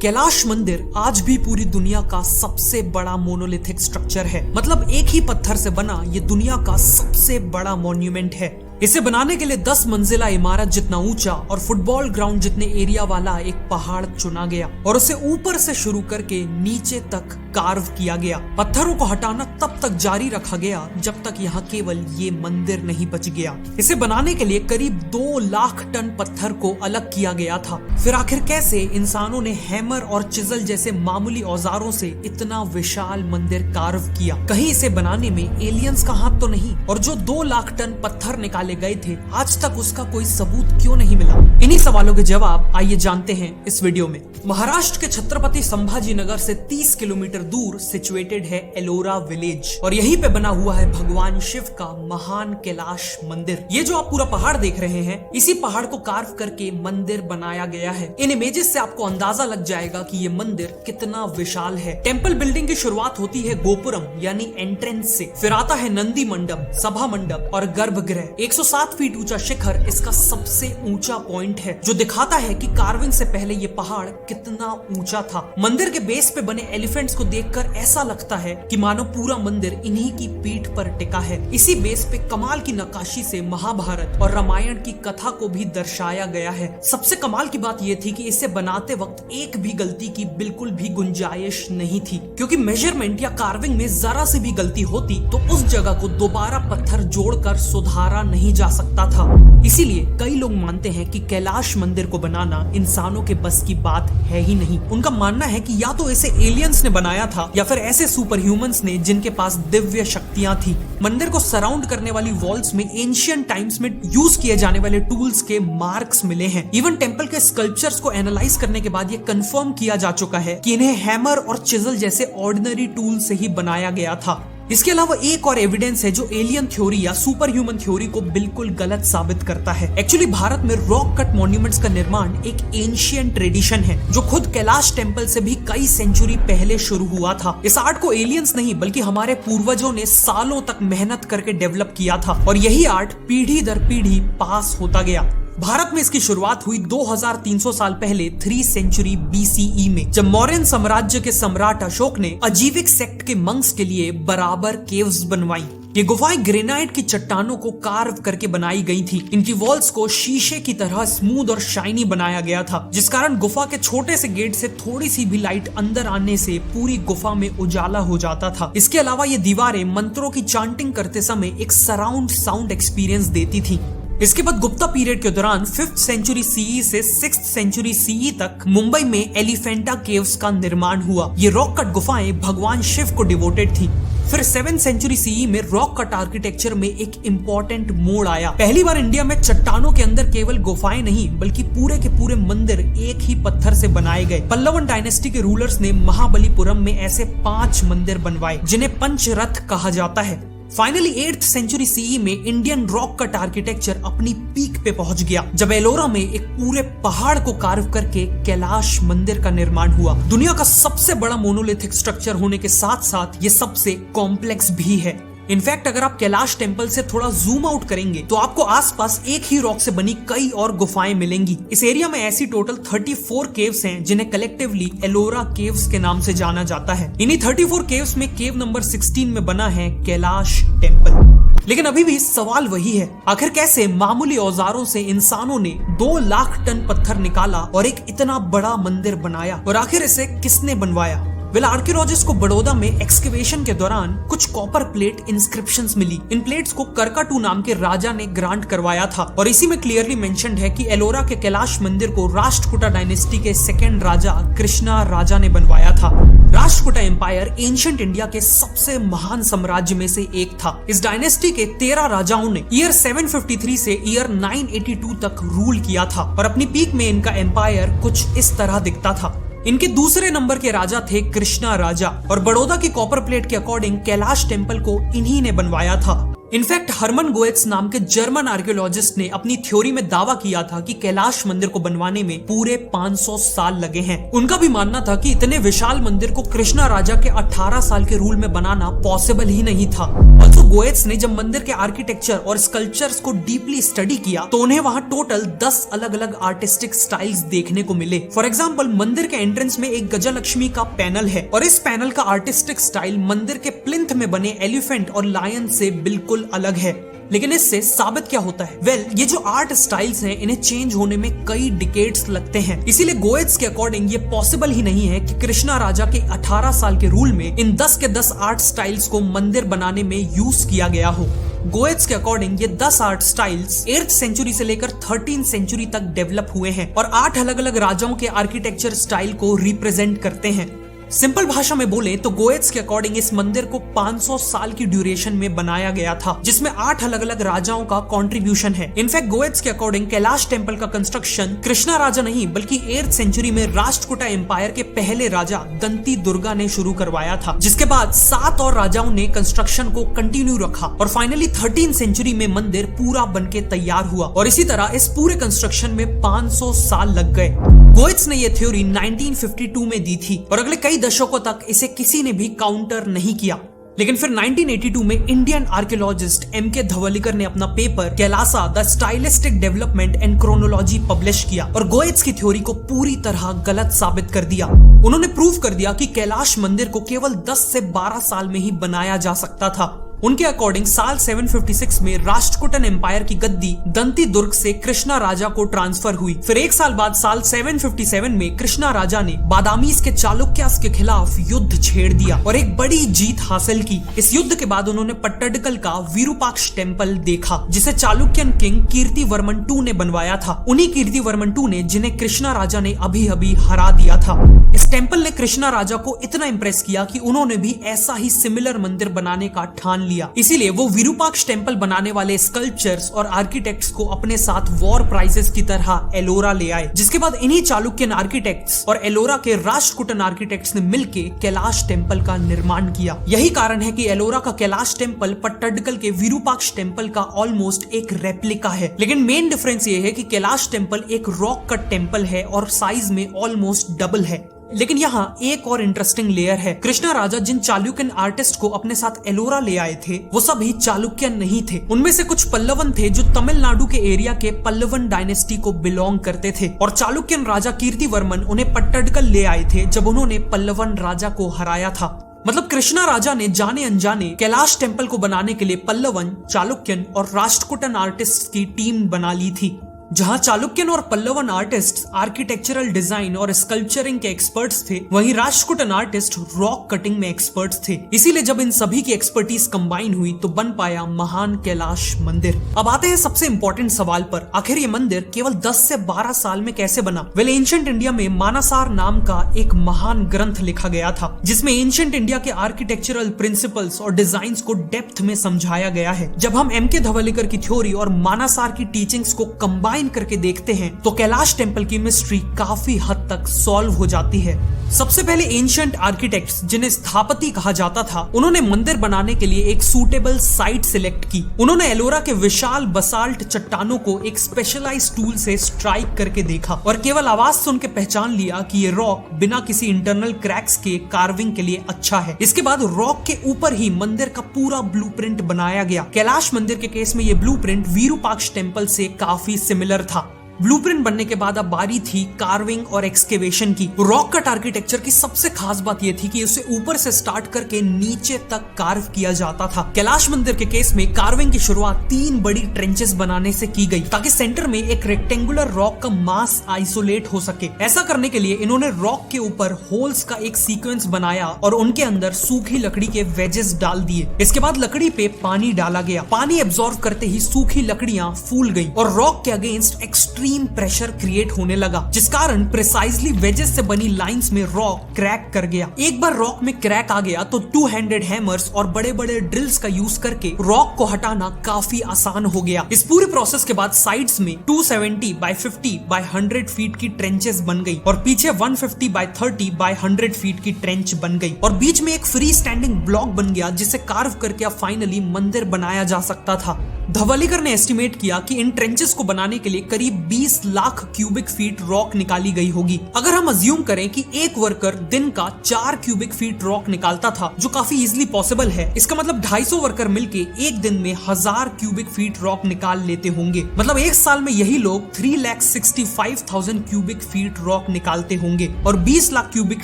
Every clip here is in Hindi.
कैलाश मंदिर आज भी पूरी दुनिया का सबसे बड़ा मोनोलिथिक स्ट्रक्चर है। मतलब एक ही पत्थर से बना ये दुनिया का सबसे बड़ा मॉन्यूमेंट है। इसे बनाने के लिए 10 मंजिला इमारत जितना ऊंचा और फुटबॉल ग्राउंड जितने एरिया वाला एक पहाड़ चुना गया और उसे ऊपर से शुरू करके नीचे तक कार्व किया गया। पत्थरों को हटाना तब तक जारी रखा गया जब तक यहाँ केवल ये मंदिर नहीं बच गया। इसे बनाने के लिए करीब 2 लाख टन पत्थर को अलग किया गया था। फिर आखिर कैसे इंसानों ने हैमर और चिजल जैसे मामूली औजारों से इतना विशाल मंदिर कार्व किया? कहीं इसे बनाने में एलियंस का हाथ तो नहीं? और जो 2 लाख टन पत्थर निकाले गए थे, आज तक उसका कोई सबूत क्यों नहीं मिला? इन्हीं सवालों के जवाब आइए जानते हैं इस वीडियो में। महाराष्ट्र के छत्रपति संभाजी नगर से 30 किलोमीटर दूर सिचुएटेड है एलोरा विलेज और यहीं पे बना हुआ है भगवान शिव का महान कैलाश मंदिर। ये जो आप पूरा पहाड़ देख रहे हैं, इसी पहाड़ को कार्व करके मंदिर बनाया गया है। इन इमेजेस से आपको अंदाजा लग जाएगा कि ये मंदिर कितना विशाल है। टेम्पल बिल्डिंग की शुरुआत होती है गोपुरम यानी एंट्रेंस से, फिर आता है नंदी मंडप, सभा मंडप और गर्भगृह। 107 फीट ऊंचा शिखर इसका सबसे ऊंचा पॉइंट है, जो दिखाता है कि कार्विंग से पहले ये पहाड़ कितना ऊंचा था। मंदिर के बेस पे बने एलिफेंट्स को देखकर ऐसा लगता है कि मानो पूरा मंदिर इन्हीं की पीठ पर टिका है। इसी बेस पे कमाल की नक्काशी से महाभारत और रामायण की कथा को भी दर्शाया गया है। सबसे कमाल की बात यह थी कि इसे बनाते वक्त एक भी गलती की बिल्कुल भी गुंजाइश नहीं थी, क्योंकि मेजरमेंट या कार्विंग में जरा सी भी गलती होती तो उस जगह को दोबारा पत्थर जोड़कर सुधारा नहीं जा सकता था। इसीलिए कई लोग मानते हैं कि कैलाश मंदिर को बनाना इंसानों के बस की बात है ही नहीं। उनका मानना है कि या तो इसे एलियंस ने बनाया था या फिर ऐसे सुपर ह्यूमंस ने जिनके पास दिव्य शक्तियां थी। मंदिर को सराउंड करने वाली वॉल्स में एंशिएंट टाइम्स में यूज किए जाने वाले टूल्स के मार्क्स मिले हैं। इवन टेंपल के स्कल्पचर्स को एनालाइज करने के बाद ये कंफर्म किया जा चुका है कि इन्हें हैमर और चिजल जैसे ऑर्डिनरी टूल से ही बनाया गया था। इसके अलावा एक और एविडेंस है जो एलियन थ्योरी या सुपर ह्यूमन थ्योरी को बिल्कुल गलत साबित करता है। एक्चुअली भारत में रॉक कट मॉन्यूमेंट्स का निर्माण एक एंशिएंट ट्रेडिशन है जो खुद कैलाश टेंपल से भी कई सेंचुरी पहले शुरू हुआ था। इस आर्ट को एलियंस नहीं बल्कि हमारे पूर्वजों ने सालों तक मेहनत करके डेवलप किया था और यही आर्ट पीढ़ी दर पीढ़ी पास होता गया। भारत में इसकी शुरुआत हुई 2300 साल पहले 3 सेंचुरी BCE में, जब मौर्यन साम्राज्य के सम्राट अशोक ने अजीविक सेक्ट के मंक्स के लिए बराबर केव्स बनवाई। ये गुफाएं ग्रेनाइट की चट्टानों को कार्व करके बनाई गई थी। इनकी वॉल्स को शीशे की तरह स्मूथ और शाइनी बनाया गया था, जिस कारण गुफा के छोटे से गेट से थोड़ी सी भी लाइट अंदर आने से पूरी गुफा में उजाला हो जाता था। इसके अलावा ये दीवारें मंत्रों की चांटिंग करते समय एक सराउंड साउंड एक्सपीरियंस देती थी। इसके बाद गुप्ता पीरियड के दौरान 5th सेंचुरी CE से 6th सेंचुरी CE तक मुंबई में एलिफेंटा केव्स का निर्माण हुआ। ये रॉक कट गुफाएं भगवान शिव को डिवोटेड थी। फिर 7th सेंचुरी CE में रॉक कट आर्किटेक्चर में एक इम्पोर्टेंट मोड़ आया। पहली बार इंडिया में चट्टानों के अंदर केवल गुफाएं नहीं बल्कि पूरे के पूरे मंदिर एक ही पत्थर से बनाए गए। पल्लवन डायनेस्टी के रूलर्स ने महाबलीपुरम में ऐसे 5 मंदिर बनवाए जिन्हें पंचरथ कहा जाता है। फाइनली 8th सेंचुरी CE में इंडियन रॉक कट आर्किटेक्चर अपनी पीक पे पहुंच गया, जब एलोरा में एक पूरे पहाड़ को कार्व करके कैलाश मंदिर का निर्माण हुआ। दुनिया का सबसे बड़ा मोनोलिथिक स्ट्रक्चर होने के साथ साथ ये सबसे कॉम्प्लेक्स भी है। इनफैक्ट अगर आप कैलाश टेंपल से थोड़ा जूम आउट करेंगे तो आपको आसपास एक ही रॉक से बनी कई और गुफाएं मिलेंगी। इस एरिया में ऐसी टोटल 34 केव्स हैं जिन्हें कलेक्टिवली एलोरा केव्स के नाम से जाना जाता है। इन्हीं 34 केव्स में केव नंबर 16 में बना है कैलाश टेंपल। लेकिन अभी भी सवाल वही है, आखिर कैसे मामूली औजारों से इंसानों ने 2 लाख टन पत्थर निकाला और एक इतना बड़ा मंदिर बनाया, और आखिर इसे किसने बनवाया? आर्कियोलॉजिस्ट को बड़ौदा में एक्सकेवेशन के दौरान कुछ कॉपर प्लेट इंस्क्रिप्शंस मिली। इन प्लेट्स को करकाटू नाम के राजा ने ग्रांट करवाया था और इसी में क्लियरली मेंशन्ड है कि एलोरा के कैलाश मंदिर को राष्ट्रकूटा डायनेस्टी के 2nd राजा कृष्णा राजा ने बनवाया था। राष्ट्रकूटा एम्पायर एंशिएंट इंडिया के सबसे महान साम्राज्य में से एक था। इस डायनेस्टी के 13 राजाओं ने ईयर 753 से ईयर 982 तक रूल किया था और अपनी पीक में इनका एम्पायर कुछ इस तरह दिखता था। इनके दूसरे नंबर के राजा थे कृष्णा राजा और बड़ौदा की कॉपर प्लेट के अकॉर्डिंग कैलाश टेंपल को इन्हीं ने बनवाया था। इनफैक्ट हरमन गोएट्स नाम के जर्मन आर्कियोलॉजिस्ट ने अपनी थ्योरी में दावा किया था कि कैलाश मंदिर को बनवाने में पूरे 500 साल लगे हैं। उनका भी मानना था कि इतने विशाल मंदिर को कृष्णा राजा के 18 साल के रूल में बनाना पॉसिबल ही नहीं था। ऑल्सो गोएट्स ने जब मंदिर के आर्किटेक्चर और स्कल्पचर्स को डीपली स्टडी किया तो उन्हें वहां टोटल 10 अलग अलग आर्टिस्टिक स्टाइल्स देखने को मिले। फॉर एग्जाम्पल, मंदिर के एंट्रेंस में एक गजलक्ष्मी का पैनल है और इस पैनल का आर्टिस्टिक स्टाइल मंदिर के प्लिंथ में बने एलिफेंट और लायन से बिल्कुल अलग है। लेकिन इससे साबित क्या होता है? ये जो आर्ट स्टाइल्स हैं इन्हें चेंज होने में कई डिकेड्स लगते हैं। इसीलिए गोएट्स के अकॉर्डिंग ये पॉसिबल ही नहीं है कि कृष्णा राजा के 18 साल के रूल में इन 10 के 10 आर्ट स्टाइल्स को मंदिर बनाने में यूज किया गया हो। गोएट्स के अकॉर्डिंग ये 10 आर्ट स्टाइल्स 8th सेंचुरी से लेकर 13th सेंचुरी तक डेवलप हुए हैं और 8 अलग अलग राजाओं के आर्किटेक्चर स्टाइल को रिप्रेजेंट करते हैं। सिंपल भाषा में बोले तो गोएट्स के अकॉर्डिंग इस मंदिर को 500 साल की ड्यूरेशन में बनाया गया था, जिसमें 8 अलग अलग राजाओं का कंट्रीब्यूशन है। इनफैक्ट गोएट्स के अकॉर्डिंग कैलाश टेम्पल का कंस्ट्रक्शन कृष्णा राजा नहीं बल्कि 8th सेंचुरी में राष्ट्रकूटा एम्पायर के पहले राजा दंती दुर्गा ने शुरू करवाया था, जिसके बाद 7 और राजाओं ने कंस्ट्रक्शन को कंटिन्यू रखा और फाइनली 13th सेंचुरी में मंदिर पूरा बनके तैयार हुआ। और इसी तरह इस पूरे कंस्ट्रक्शन में 500 साल लग गए। गोएट्स ने यह थ्योरी 1952 में दी थी और अगले कई दशकों तक इसे किसी ने भी काउंटर नहीं किया। लेकिन फिर 1982 में इंडियन आर्कियोलॉजिस्ट M.K. धवलिकर ने अपना paper Kailasa the stylistic development and chronology publish किया और गोएट्स की थ्योरी को पूरी तरह गलत साबित कर दिया। उन्होंने प्रूव कर दिया कि कैलाश मंदिर को केवल 10 से 12 साल में ही बनाया जा सकता था। उनके अकॉर्डिंग साल 756 में राष्ट्रकूटन एम्पायर की गद्दी दंती दुर्ग से कृष्णा राजा को ट्रांसफर हुई। फिर एक साल बाद साल 757 में कृष्णा राजा ने बादामीज के चालुक्यास के खिलाफ युद्ध छेड़ दिया और एक बड़ी जीत हासिल की। इस युद्ध के बाद उन्होंने पट्टडकल का विरूपाक्ष टेम्पल देखा, जिसे चालुक्यन किंग कीर्तिवर्मन II ने बनवाया था। उन्हीं कीर्तिवर्मन II ने जिन्हें कृष्णा राजा ने अभी अभी हरा दिया था। इस टेम्पल ने कृष्णा राजा को इतना इंप्रेस किया कि उन्होंने भी ऐसा ही सिमिलर मंदिर बनाने का ठान लिया। इसीलिए वो विरूपाक्ष टेम्पल बनाने वाले स्कल्पचर्स और आर्किटेक्ट्स को अपने साथ वॉर प्राइजेस की तरह एलोरा ले आए, जिसके बाद इन्हीं चालुक्यन आर्किटेक्ट्स और एलोरा के राष्ट्रकूटन आर्किटेक्ट्स ने मिलकर कैलाश टेम्पल का निर्माण किया। यही कारण है कि एलोरा का कैलाश टेम्पल पट्टडकल के विरूपाक्ष टेम्पल का ऑलमोस्ट एक रेप्लिका है। लेकिन मेन डिफरेंस ये है कि कैलाश टेम्पल एक रॉक कट टेम्पल है और साइज में ऑलमोस्ट डबल है। लेकिन यहाँ एक और इंटरेस्टिंग लेयर है। कृष्णा राजा जिन चालुक्यन आर्टिस्ट को अपने साथ एलोरा ले आए थे वो सभी चालुक्यन नहीं थे। उनमें से कुछ पल्लवन थे जो तमिलनाडु के एरिया के पल्लवन डायनेस्टी को बिलोंग करते थे और चालुक्यन राजा कीर्तिवर्मन उन्हें पट्टडकल ले आए थे जब उन्होंने पल्लवन राजा को हराया था। मतलब कृष्णा राजा ने जाने अनजाने कैलाश टेम्पल को बनाने के लिए पल्लवन, चालुक्यन और राष्ट्रकूटन आर्टिस्ट की टीम बना ली थी। जहां चालुक्यन और पल्लवन आर्टिस्ट आर्किटेक्चरल डिजाइन और स्कल्पचरिंग के एक्सपर्ट्स थे, वहीं राष्ट्रकूटन आर्टिस्ट रॉक कटिंग में एक्सपर्ट्स थे। इसीलिए जब इन सभी की एक्सपर्टीज कंबाइन हुई तो बन पाया महान कैलाश मंदिर। अब आते हैं सबसे इंपॉर्टेंट सवाल पर, आखिर ये मंदिर केवल 10 से 12 साल में कैसे बना? एंशिएंट इंडिया में मानसार नाम का एक महान ग्रंथ लिखा गया था, जिसमें एंशिएंट इंडिया के आर्किटेक्चरल प्रिंसिपल्स और डिजाइन को डेप्थ में समझाया गया है। जब हम M.K. धवलिकर की थ्योरी और मानसार की टीचिंग्स को कंबाइन करके देखते हैं तो कैलाश टेम्पल की मिस्ट्री काफी हद तक सॉल्व हो जाती है। सबसे पहले एंशिएंट आर्किटेक्ट्स, जिन्हें स्थापति कहा जाता था, उन्होंने मंदिर बनाने के लिए एक सूटेबल साइट सिलेक्ट की। उन्होंने एलोरा के विशाल बसाल्ट चट्टानों को एक स्पेशलाइज्ड टूल से स्ट्राइक करके देखा और केवल आवाज सुन के पहचान लिया कि ये रॉक बिना किसी इंटरनल क्रैक्स के कार्विंग के लिए अच्छा है। इसके बाद रॉक के ऊपर ही मंदिर का पूरा ब्लूप्रिंट बनाया गया। कैलाश मंदिर के केस में ये ब्लूप्रिंट विरूपाक्ष टेम्पल से काफी सिमिलर था। ब्लूप्रिंट बनने के बाद अब बारी थी कार्विंग और एक्सकेवेशन की। रॉक कट आर्किटेक्चर की सबसे खास बात यह थी कि उसे ऊपर से स्टार्ट करके नीचे तक कार्व किया जाता था। कैलाश मंदिर के केस में कार्विंग की शुरुआत 3 बड़ी ट्रेंचेस बनाने से की गई ताकि सेंटर में एक रेक्टेंगुलर रॉक का मास आइसोलेट हो सके। ऐसा करने के लिए इन्होंने रॉक के ऊपर होल्स का एक सीक्वेंस बनाया और उनके अंदर सूखी लकड़ी के वेजेस डाल दिए। इसके बाद लकड़ी पे पानी डाला गया। पानी एब्जॉर्ब करते ही सूखी लकड़ियां फूल गई और रॉक के against extreme extreme pressure create होने लगा, जिस कारण प्रिसाइजली वेजेस से बनी लाइंस में रॉक क्रैक कर गया। एक बार रॉक में क्रैक आ गया तो 2 हैंडेड हैमर्स और बड़े बड़े ड्रिल्स का यूज करके रॉक को हटाना काफी आसान हो गया। इस पूरे प्रोसेस के बाद साइड्स में 270 बाय 50 बाय 100 फीट की ट्रेंचेस बन गई और पीछे 150 बाय 30 बाय 100 फीट की ट्रेंच बन गई और बीच में एक फ्री स्टैंडिंग ब्लॉक बन गया, जिसे कार्व करके अब फाइनली मंदिर बनाया जा सकता था। धवलीकर ने एस्टिमेट किया कि इन ट्रेंचेस को बनाने के लिए करीब 20 लाख क्यूबिक फीट रॉक निकाली गई होगी। अगर हम अज्यूम करें कि एक वर्कर दिन का 4 क्यूबिक फीट रॉक निकालता था, जो काफी इजीली पॉसिबल है, इसका मतलब 250 वर्कर मिलके एक दिन में 1000 क्यूबिक फीट रॉक निकाल लेते होंगे। मतलब एक साल में यही लोग 3,65,000 क्यूबिक फीट रॉक निकालते होंगे और 20 लाख क्यूबिक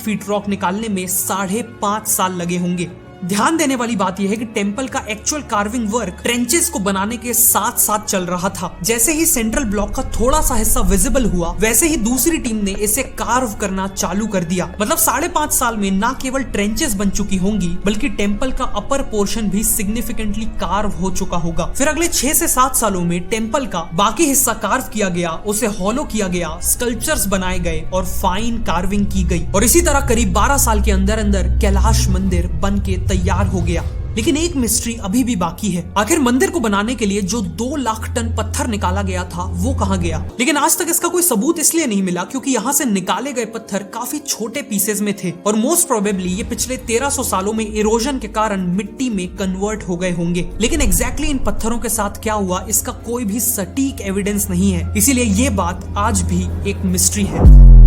फीट रॉक निकालने में 5.5 साल लगे होंगे। ध्यान देने वाली बात यह है कि टेंपल का एक्चुअल कार्विंग वर्क ट्रेंचेस को बनाने के साथ साथ चल रहा था। जैसे ही सेंट्रल ब्लॉक का थोड़ा सा हिस्सा विजिबल हुआ, वैसे ही दूसरी टीम ने इसे कार्व करना चालू कर दिया। मतलब 5.5 साल में न केवल ट्रेंचेस बन चुकी होंगी, बल्कि टेंपल का अपर पोर्शन भी सिग्निफिकेंटली कार्व हो चुका होगा। फिर अगले 6 से 7 सालों में टेंपल का बाकी हिस्सा कार्व किया गया, उसे हॉलो किया गया, स्कल्पचर्स बनाए गए और फाइन कार्विंग की गई और इसी तरह करीब 12 साल के अंदर अंदर कैलाश मंदिर बन के तैयार हो गया। लेकिन एक मिस्ट्री अभी भी बाकी है। आखिर मंदिर को बनाने के लिए जो 2 लाख टन पत्थर निकाला गया था वो कहां गया? लेकिन आज तक इसका कोई सबूत इसलिए नहीं मिला क्योंकि यहाँ से निकाले गए पत्थर काफी छोटे पीसेस में थे और मोस्ट प्रोबेबली ये पिछले 1300 सालों में इरोजन के कारण मिट्टी में कन्वर्ट हो गए होंगे। लेकिन एग्जैक्टली इन पत्थरों के साथ क्या हुआ, इसका कोई भी सटीक एविडेंस नहीं है, इसीलिए ये बात आज भी एक मिस्ट्री है।